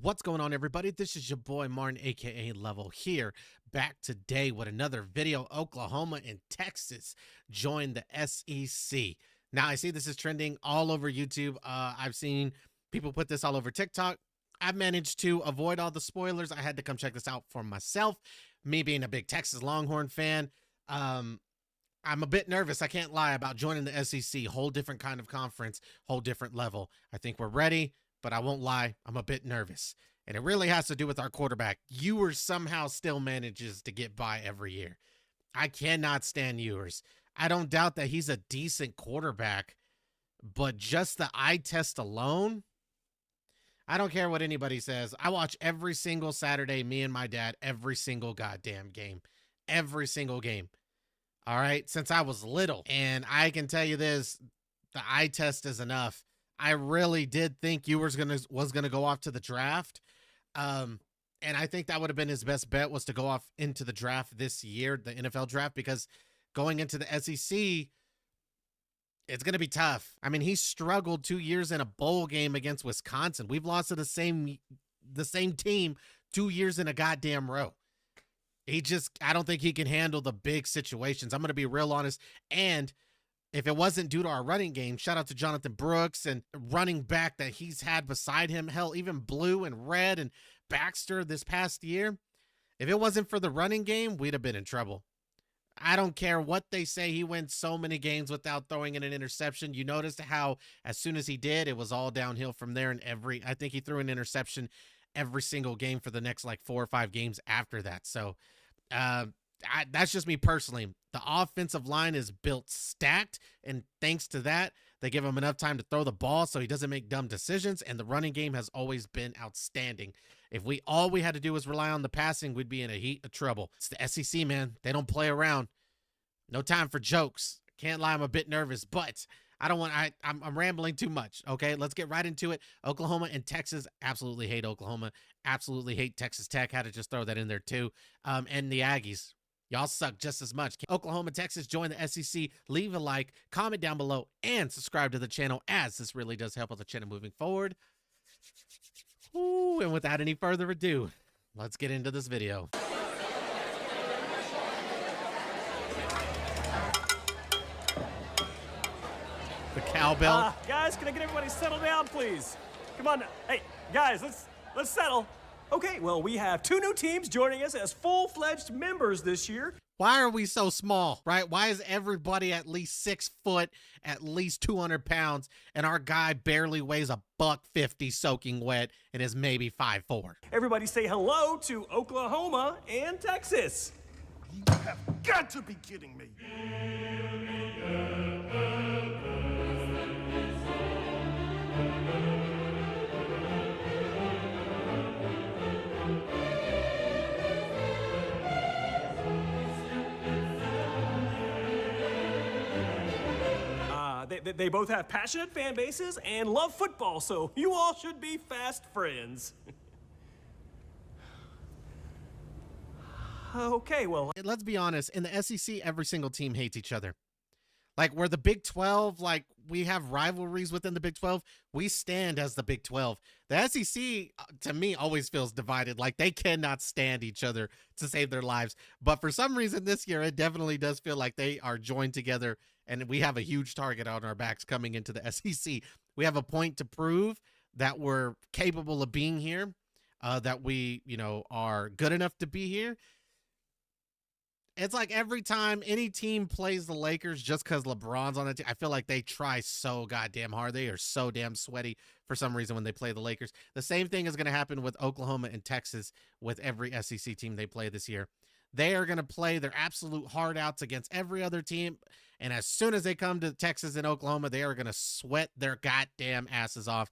What's going on, everybody? This is your boy Martin, aka Level, here back today with another video. Oklahoma and Texas join the SEC. Now I see this is trending all over YouTube. I've seen people put this all over TikTok. I've managed to avoid all the spoilers. I had to come check this out for myself. Me being a big Texas Longhorn fan, I'm a bit nervous, I can't lie, about joining the SEC. Whole different kind of conference, whole different level. I think we're ready, but I won't lie, I'm a bit nervous. And it really has to do with our quarterback. Ewers somehow still manages to get by every year. I cannot stand Ewers. I don't doubt that he's a decent quarterback, but just the eye test alone, I don't care what anybody says. I watch every single Saturday, me and my dad, every single goddamn game. Every single game. All right, since I was little. And I can tell you this, the eye test is enough. I really did think Ewers was gonna go off to the draft. And I think that would have been his best bet, was to go off into the draft this year, the NFL draft, because going into the SEC, it's going to be tough. I mean, he struggled 2 years in a bowl game against Wisconsin. We've lost to the same team 2 years in a goddamn row. I don't think he can handle the big situations. I'm going to be real honest. And if it wasn't due to our running game, shout out to Jonathan Brooks and running back that he's had beside him. Hell, even Blue and Red and Baxter this past year. If it wasn't for the running game, we'd have been in trouble. I don't care what they say. He went so many games without throwing in an interception. You noticed how as soon as he did, it was all downhill from there. And I think he threw an interception every single game for the next like 4 or 5 games after that. So that's just me personally. The offensive line is built stacked, and thanks to that, they give him enough time to throw the ball so he doesn't make dumb decisions, and the running game has always been outstanding. If all we had to do was rely on the passing, we'd be in a heap of trouble. It's the SEC, man. They don't play around. No time for jokes. Can't lie, I'm a bit nervous, but I'm rambling too much, okay? Let's get right into it. Oklahoma and Texas, absolutely hate Oklahoma. Absolutely hate Texas Tech. Had to just throw that in there too. And the Aggies. Y'all suck just as much. Oklahoma, Texas, join the SEC. Leave a like, comment down below, and subscribe to the channel, as this really does help with the channel moving forward. Ooh, and without any further ado, let's get into this video. The cowbell. Guys, can I get everybody settled down, please? Come on now. Hey, guys, let's settle. Okay, well, we have 2 new teams joining us as full-fledged members this year. Why are we so small, right? Why is everybody at least 6 foot, at least 200 pounds, and our guy barely weighs $150 soaking wet and is maybe 5'4"? Everybody say hello to Oklahoma and Texas. You have got to be kidding me. They both have passionate fan bases and love football, so you all should be fast friends. Okay, well... Let's be honest, in the SEC, every single team hates each other. Like, we're the Big 12, like, we have rivalries within the Big 12. We stand as the Big 12. The SEC, to me, always feels divided. Like, they cannot stand each other to save their lives. But for some reason this year, it definitely does feel like they are joined together, and we have a huge target on our backs coming into the SEC. We have a point to prove that we're capable of being here, that we, are good enough to be here. It's like every time any team plays the Lakers, just because LeBron's on the team, I feel like they try so goddamn hard. They are so damn sweaty for some reason when they play the Lakers. The same thing is going to happen with Oklahoma and Texas with every SEC team they play this year. They are going to play their absolute heart outs against every other team. And as soon as they come to Texas and Oklahoma, they are going to sweat their goddamn asses off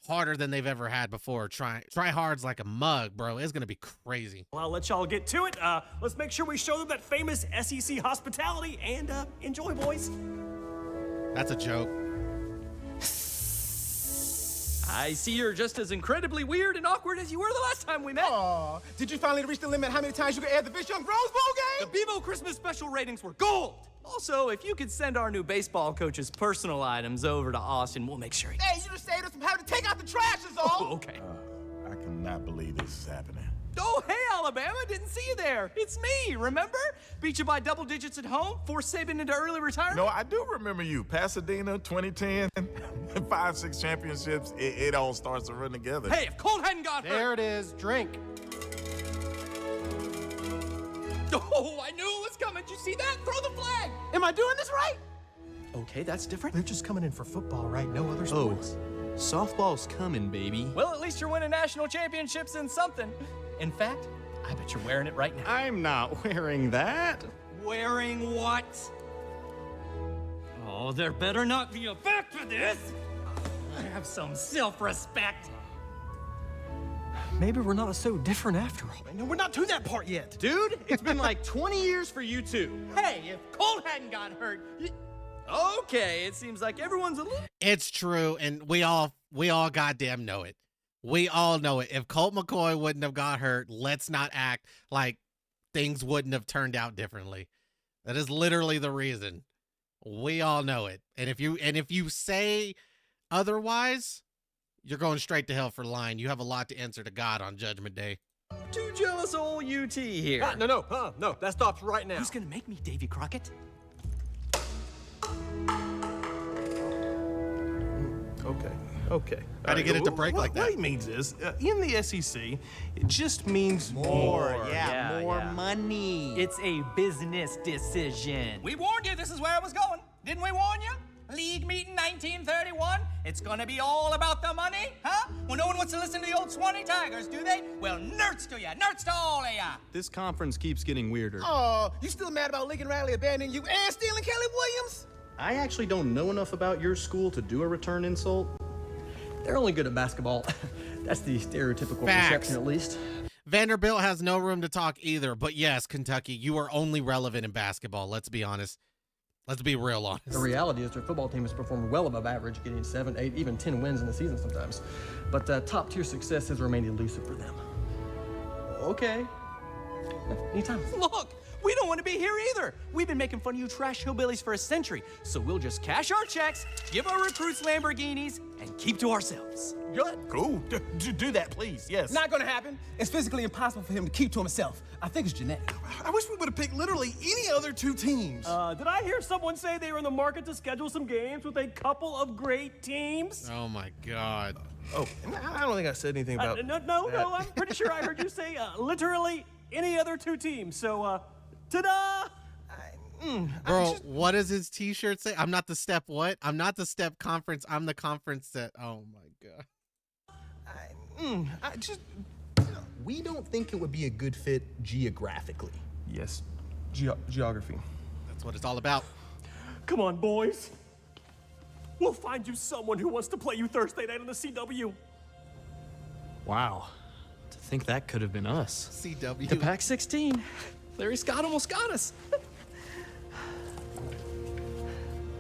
harder than they've ever had before. Try hards like a mug, bro. It's going to be crazy. Well, I'll let y'all get to it. Let's make sure we show them that famous SEC hospitality and enjoy, boys. That's a joke. I see you're just as incredibly weird and awkward as you were the last time we met. Aw, did you finally reach the limit how many times you can add the Fish Young Rose Bowl The game? Bevo Christmas special ratings were gold. Also, if you could send our new baseball coach's personal items over to Austin, we'll make sure he... Hey, you just saved us from having to take out the trash is all. Oh, okay. I can cannot believe this is happening. Oh, hey, Alabama, didn't see you there. It's me, remember? Beat you by double digits at home, forced Saban into early retirement. No, I do remember you. Pasadena, 2010, 5-6 championships. It all starts to run together. Hey, if Colt hadn't got hurt. There it is. Drink. Oh, I knew it was coming. Did you see that? Throw the flag. Am I doing this right? Okay, that's different. They're just coming in for football, right? No other Oh, sports. softball's coming, baby. Well, at least you're winning national championships in something. In fact, I bet you're wearing it right now. I'm not wearing that. Wearing what? Oh, there better not be a back for this. I have some self-respect. Maybe we're not so different after all. No, we're not to that part yet. Dude, it's been like 20 years for you two. Hey, if Colt hadn't got hurt. Okay, it seems like everyone's a little. It's true, and we all goddamn know it. We all know it. If Colt McCoy wouldn't have got hurt, let's not act like things wouldn't have turned out differently. That is literally the reason. We all know it. And if you say otherwise, you're going straight to hell for lying. You have a lot to answer to God on Judgment Day. Too jealous old UT here. No, that stops right now. Who's gonna make me Davy Crockett? Okay. How'd he get it to break like that? What he means is, in the SEC, it just means more. More money. It's a business decision. We warned you this is where it was going. Didn't we warn you? League meeting 1931. It's gonna be all about the money, huh? Well, no one wants to listen to the old Swanee Tigers, do they? Well, nerds to ya, nerds to all of ya. This conference keeps getting weirder. Oh, you still mad about Lincoln Riley abandoning you and stealing Kelly Williams? I actually don't know enough about your school to do a return insult. They're only good at basketball. That's the stereotypical Facts. perception, at least. Vanderbilt has no room to talk either. But yes, Kentucky, you are only relevant in basketball. Let's be honest. Let's be real honest. The reality is their football team has performed well above average, getting 7, 8, even 10 wins in the season sometimes. But top-tier success has remained elusive for them. Okay. Anytime. Look, we don't want to be here either. We've been making fun of you trash hillbillies for a century, so we'll just cash our checks, give our recruits Lamborghinis, and keep to ourselves. Good. Cool. Do that, please. Yes. Not gonna happen. It's physically impossible for him to keep to himself. I think it's genetic. I wish we would have picked literally any other two teams. Did I hear someone say they were in the market to schedule some games with a couple of great teams? Oh my God. Oh, I don't think I said anything about No, I'm pretty sure I heard you say literally any other two teams. So, ta-da! Bro, what does his t-shirt say? I'm not the step what? I'm not the step conference. I'm the conference that. Oh my God. We don't think it would be a good fit geographically. Yes. Geography. That's what it's all about. Come on, boys. We'll find you someone who wants to play you Thursday night on the CW. Wow. To think that could have been us. CW. The Pac-16. Larry Scott almost got us.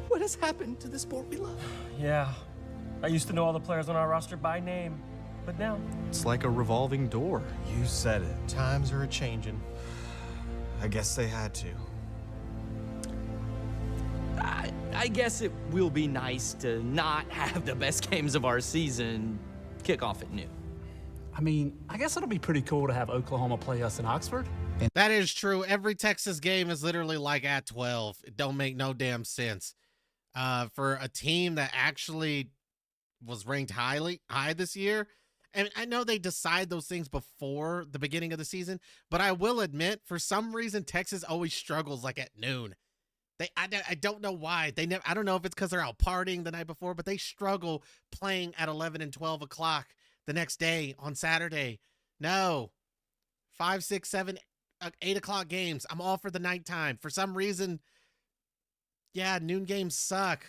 What has happened to the sport we love? Yeah. I used to know all the players on our roster by name, but now. It's like a revolving door. You said it. Times are a-changing. I guess they had to. I guess it will be nice to not have the best games of our season kick off at noon. I mean, I guess it'll be pretty cool to have Oklahoma play us in Oxford. That is true. Every Texas game is literally like at 12. It don't make no damn sense. For a team that actually was ranked high this year. And I know they decide those things before the beginning of the season, but I will admit, for some reason, Texas always struggles like at noon. I don't know why. I don't know if it's because they're out partying the night before, but they struggle playing at 11 and 12 o'clock the next day on Saturday. No. 5, 6, 7, 8 o'clock games. I'm all for the nighttime. For some reason, yeah, noon games suck.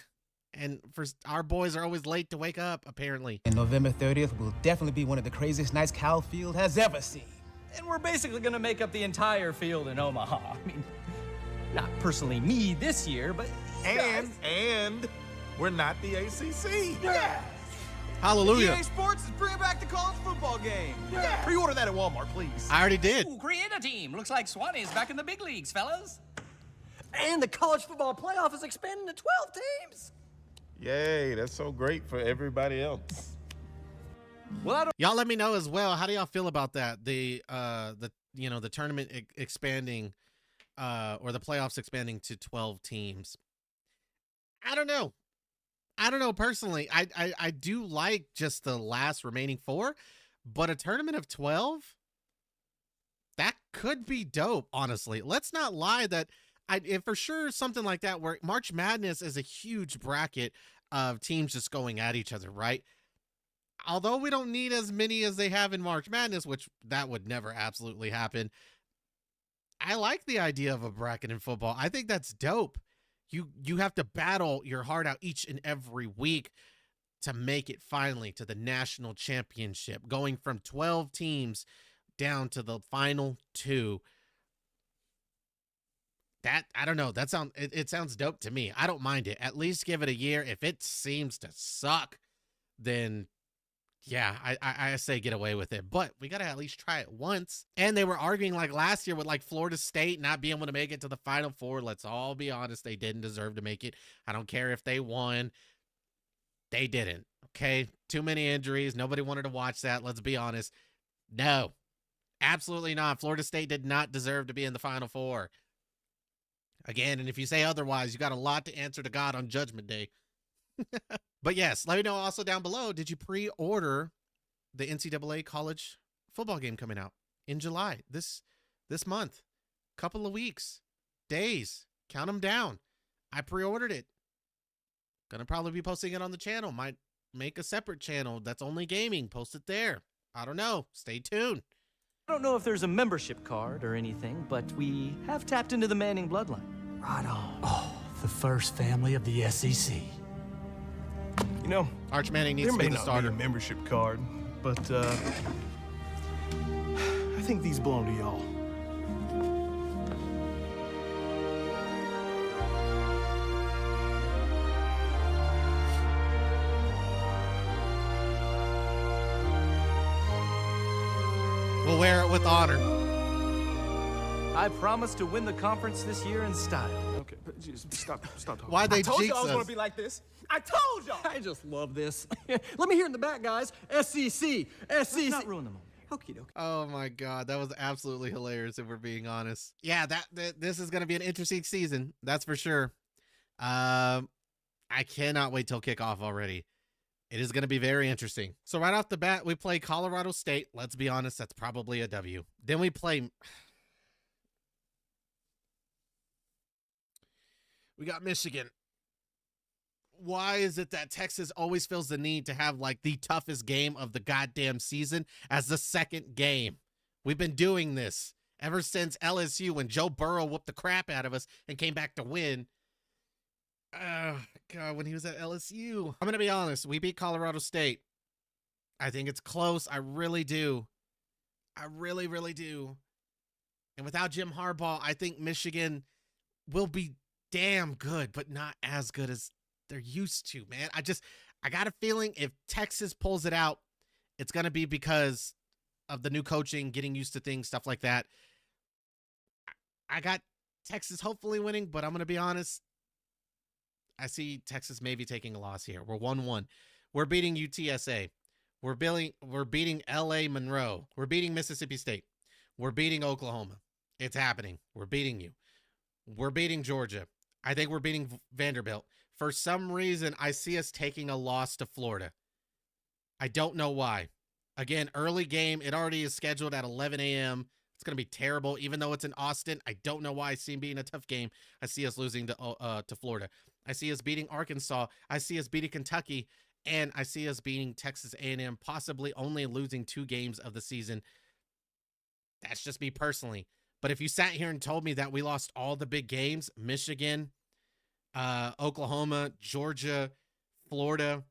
And our boys are always late to wake up, apparently. And November 30th will definitely be one of the craziest nights Cal Field has ever seen. And we're basically going to make up the entire field in Omaha. I mean, not personally me this year, but And we're not the ACC. Yeah. Hallelujah. EA Sports is bringing back the college football game. Yeah. Pre-order that at Walmart, please. I already did. Ooh, create a team. Looks like Swanee's back in the big leagues, fellas. And the college football playoff is expanding to 12 teams. Yay, that's so great for everybody else. Well, I don't. Y'all let me know as well. How do y'all feel about that? The the tournament expanding, or the playoffs expanding to 12 teams. I don't know. I don't know personally. I do like just the last remaining 4, but a tournament of 12, that could be dope, honestly. Let's not lie that if for sure something like that, where March Madness is a huge bracket of teams just going at each other, right? Although we don't need as many as they have in March Madness, which that would never absolutely happen. I like the idea of a bracket in football. I think that's dope. You have to battle your heart out each and every week to make it finally to the national championship, going from 12 teams down to the final 2. That, I don't know, it sounds dope to me. I don't mind it. At least give it a year. If it seems to suck, then yeah, I say get away with it. But we got to at least try it once. And they were arguing like last year with like Florida State not being able to make it to the Final Four. Let's all be honest. They didn't deserve to make it. I don't care if they won. They didn't. Okay. Too many injuries. Nobody wanted to watch that. Let's be honest. No, absolutely not. Florida State did not deserve to be in the Final Four. Again, and if you say otherwise, you got a lot to answer to God on Judgment Day. But yes, let me know also down below, did you pre-order the NCAA college football game coming out in July, this month? Couple of weeks, days, count them down. I pre-ordered it. Gonna probably be posting it on the channel. Might make a separate channel that's only gaming, post it there. I don't know. Stay tuned. I don't know if there's a membership card or anything, but we have tapped into the Manning bloodline. Right on. Oh, the first family of the SEC. You know, Arch Manning needs there to be may the not starter. be a membership card, but I think these belong to y'all. We'll wear it with honor. I promise to win the conference this year in style. Okay, but just stop talking. Why'd they I told jinx y'all I was us? gonna be like this. I told y'all. I just love this. Let me hear in the back, guys. SEC. Let's SEC. not ruin the moment. Okie dokie. Oh my God, that was absolutely hilarious if we're being honest. Yeah, this is going to be an interesting season. That's for sure. I cannot wait till kickoff already. It is going to be very interesting. So right off the bat, we play Colorado State. Let's be honest, that's probably a W. Then we play... We got Michigan. Why is it that Texas always feels the need to have like the toughest game of the goddamn season as the second game? We've been doing this ever since LSU when Joe Burrow whooped the crap out of us and came back to win. Oh, God, when he was at LSU. I'm going to be honest. We beat Colorado State. I think it's close. I really do. I really, really do. And without Jim Harbaugh, I think Michigan will be damn good, but not as good as they're used to, man. I got a feeling if Texas pulls it out, it's going to be because of the new coaching, getting used to things, stuff like that. I got Texas hopefully winning, but I'm going to be honest. I see Texas maybe taking a loss here. We're 1-1. We're beating UTSA. We're beating LA Monroe. We're beating Mississippi State. We're beating Oklahoma. It's happening. We're beating you. We're beating Georgia. I think we're beating Vanderbilt. For some reason, I see us taking a loss to Florida. I don't know why. Again, early game. It already is scheduled at 11 a.m. It's going to be terrible, even though it's in Austin. I don't know why I see it being a tough game. I see us losing to Florida. I see us beating Arkansas. I see us beating Kentucky. And I see us beating Texas A&M, possibly only losing 2 games of the season. That's just me personally. But if you sat here and told me that we lost all the big games, Michigan, Oklahoma, Georgia, Florida,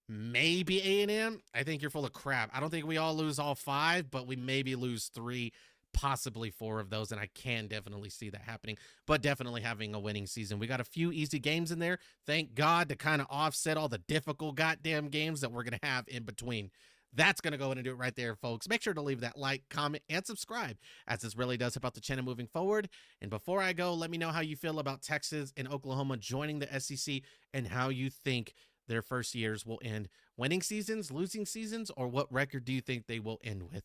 maybe A&M, I think you're full of crap. I don't think we all lose all 5, but we maybe lose 3, possibly 4 of those, and I can definitely see that happening, but definitely having a winning season. We got a few easy games in there, thank God, to kind of offset all the difficult goddamn games that we're going to have in between. That's going to go in and do it right there, folks. Make sure to leave that like, comment, and subscribe, as this really does help out the channel moving forward. And before I go, let me know how you feel about Texas and Oklahoma joining the SEC and how you think their first years will end? Winning seasons, losing seasons, or what record do you think they will end with?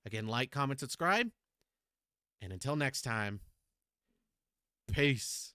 Again, like, comment, subscribe. And until next time, peace.